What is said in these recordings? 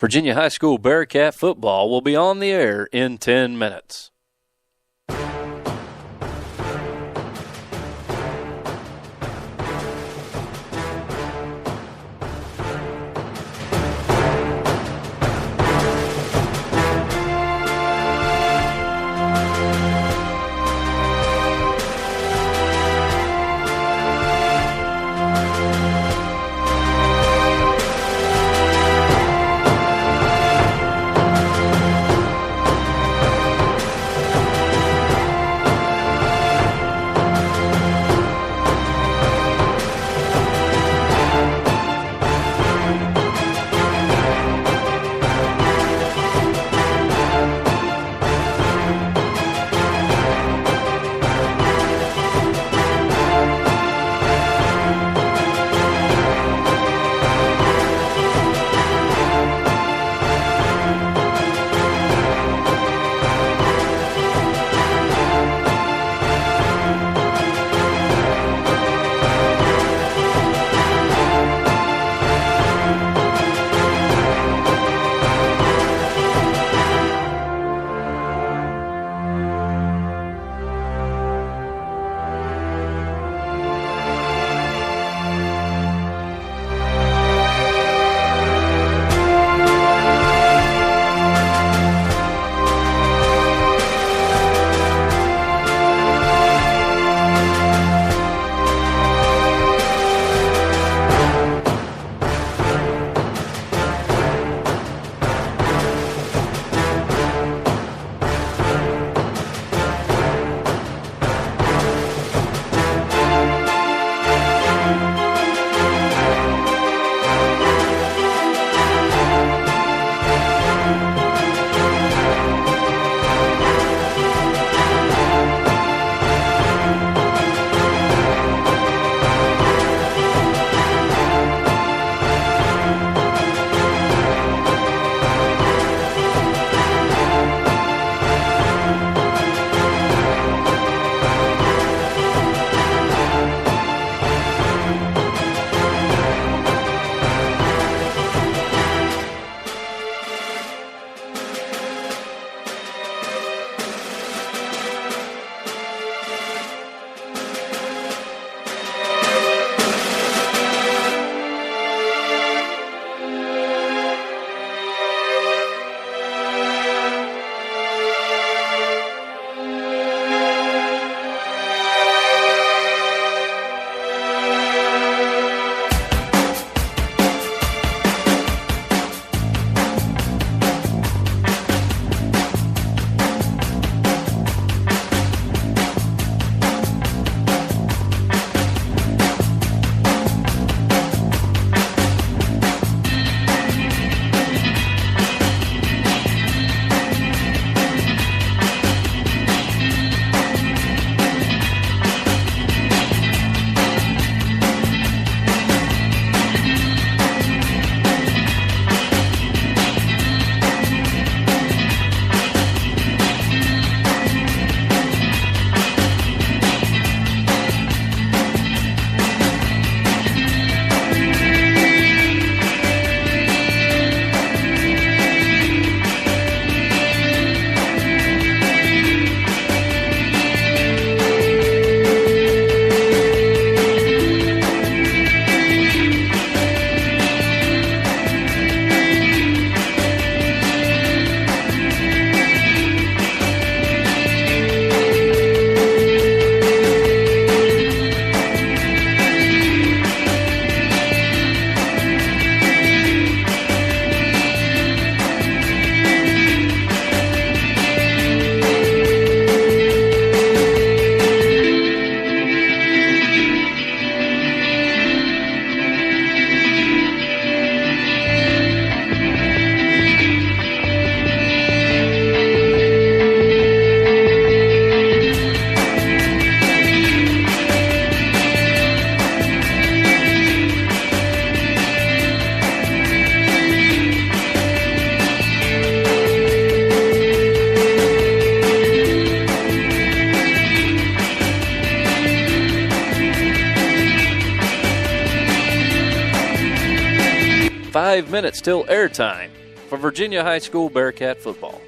Virginia High School Bearcat football will be on the air in 10 minutes. .5 minutes till airtime for Virginia High School Bearcat football.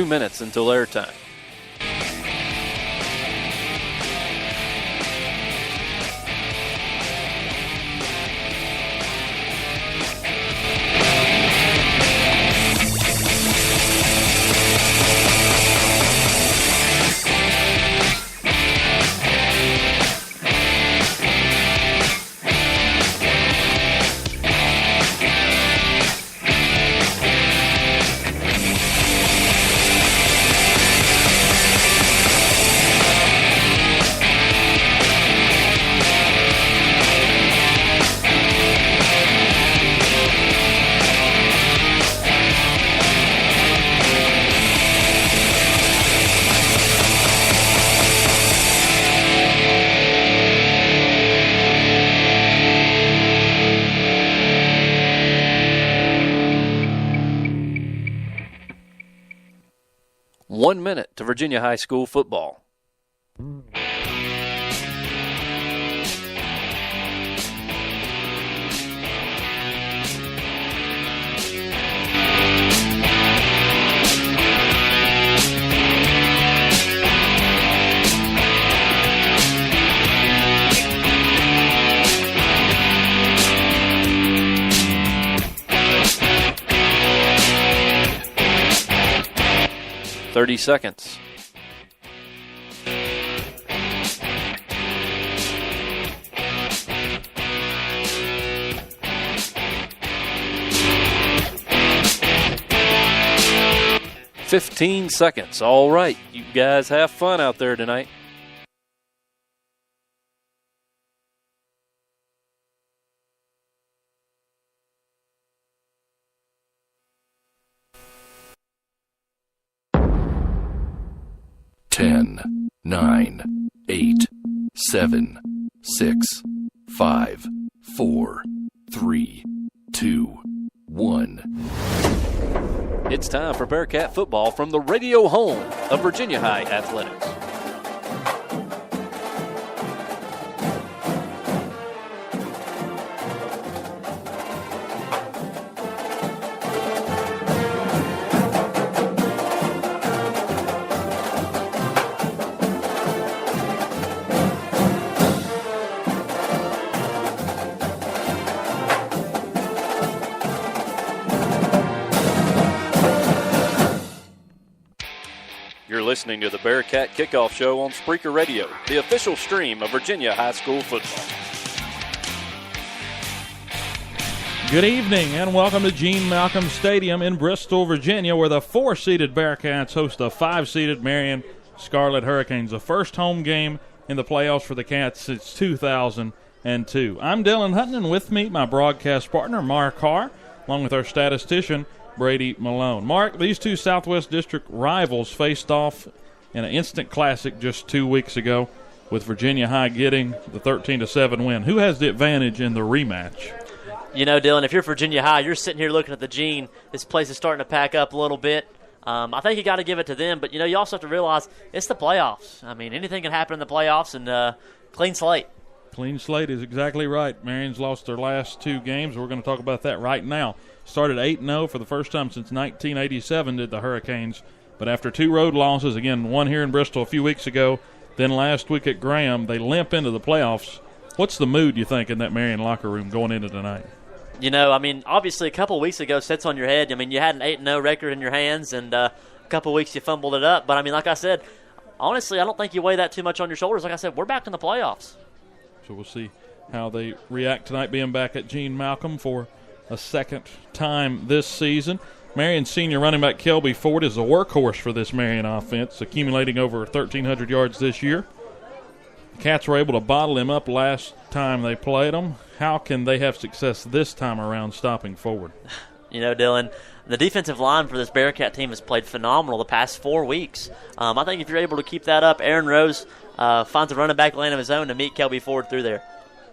Minutes until airtime. One minute to Virginia High School football. Thirty seconds. $15. All right, you guys have fun out there tonight. 10, 9, 8, 7, 6, 5, 4, 3, 2, 1. It's time for Bearcat football from the radio home of Virginia High Athletics. You're listening to the Bearcat Kickoff Show on Spreaker Radio, the official stream of Virginia High School football. Good evening and welcome to Gene Malcolm Stadium in Bristol, Virginia, where the 4-seeded Bearcats host the 5-seeded Marion Scarlet Hurricanes, the first home game in the playoffs for the Cats since 2002. I'm Dylan Hutton, and with me, my broadcast partner, Mark Carr, along with our statistician, Brady Malone. Mark, these two Southwest District rivals faced off in an instant classic just 2 weeks ago, with Virginia High getting the 13-7 win. Who has the advantage in the rematch? You know, Dylan, if you're Virginia High, you're sitting here looking at the Gene. This place is starting to pack up a little bit. I think you got to give it to them, but, you know, you also have to realize it's the playoffs. I mean, anything can happen in the playoffs, and clean slate. Clean slate is exactly right. Marion's lost their last two games. We're going to talk about that right now. Started 8-0 for the first time since 1987, did the Hurricanes. But after two road losses, again, one here in Bristol a few weeks ago, then last week at Graham, they limp into the playoffs. What's the mood, you think, in that Marion locker room going into tonight? You know, I mean, obviously a couple of weeks ago sits on your head. I mean, you had an 8-0 record in your hands, and a couple of weeks you fumbled it up. But, I mean, like I said, honestly, I don't think you weigh that too much on your shoulders. Like I said, we're back in the playoffs. So we'll see how they react tonight, being back at Gene Malcolm for a second time this season. Marion senior running back Kelby Ford is a workhorse for this Marion offense, accumulating over 1,300 yards this year. The Cats were able to bottle him up last time they played him. How can they have success this time around stopping Ford? You know, Dylan, the defensive line for this Bearcat team has played phenomenal the past 4 weeks. I think if you're able to keep that up, Aaron Rose finds a running back lane of his own to meet Kelby Ford through there.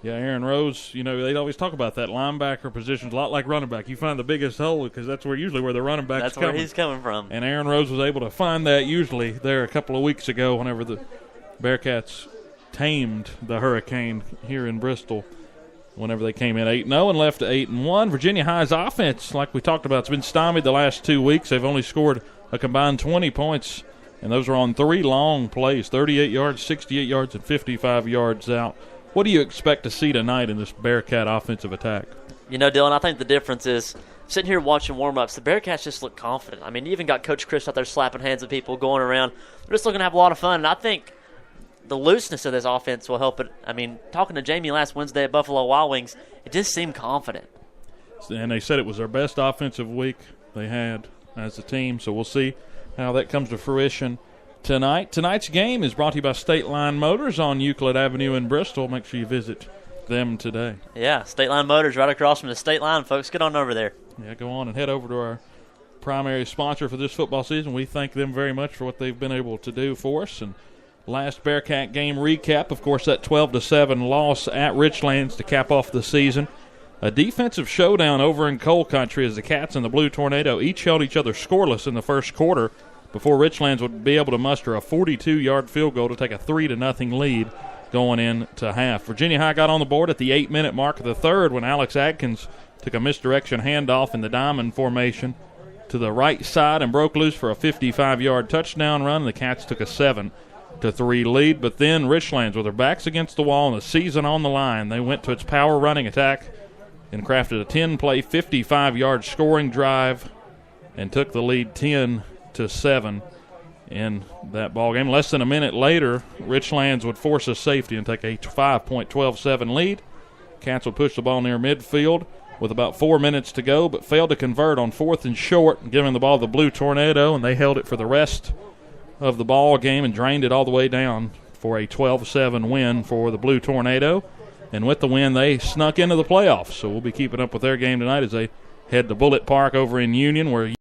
Yeah, Aaron Rose, you know, they'd always talk about that linebacker position's a lot like running back. You find the biggest hole because that's usually where the running back's coming. That's where he's coming from. And Aaron Rose was able to find that usually there a couple of weeks ago whenever the Bearcats tamed the Hurricane here in Bristol. Whenever they came in 8-0 and left 8-1. Virginia High's offense, like we talked about, it's been stymied the last 2 weeks. They've only scored a combined 20 points, and those are on 3 long plays, 38 yards, 68 yards, and 55 yards out. What do you expect to see tonight in this Bearcat offensive attack? You know, Dylan, I think the difference is sitting here watching warm-ups, the Bearcats just look confident. I mean, you even got Coach Chris out there slapping hands with people, going around. They're just looking to have a lot of fun, and I think the looseness of this offense will help it. I mean, talking to Jamie last Wednesday at Buffalo Wild Wings, it just seemed confident. And they said it was their best offensive week they had as a team, so we'll see how that comes to fruition tonight. Tonight's game is brought to you by State Line Motors on Euclid Avenue in Bristol. Make sure you visit them today. Yeah, State Line Motors right across from the State Line, folks. Get on over there. Yeah, go on and head over to our primary sponsor for this football season. We thank them very much for what they've been able to do for us. And last Bearcat game recap, of course, that 12-7 loss at Richlands to cap off the season. A defensive showdown over in Coal Country as the Cats and the Blue Tornado each held each other scoreless in the first quarter before Richlands would be able to muster a 42-yard field goal to take a 3-0 lead going into half. Virginia High got on the board at the 8-minute mark of the third when Alex Adkins took a misdirection handoff in the diamond formation to the right side and broke loose for a 55-yard touchdown run. The Cats took a 7-3 lead, but then Richlands, with their backs against the wall and the season on the line, they went to its power running attack and crafted a 10-play, 55-yard scoring drive and took the lead 10-7 in that ball game. Less than a minute later, Richlands would force a safety and take a 5.12-7 lead. Cats would push the ball near midfield with about 4 minutes to go, but failed to convert on 4th and short, giving the ball to the Blue Tornado, and they held it for the rest of the ball game and drained it all the way down for a 12-7 win for the Blue Tornado. And with the win, they snuck into the playoffs. So we'll be keeping up with their game tonight as they head to Bullitt Park over in Union, where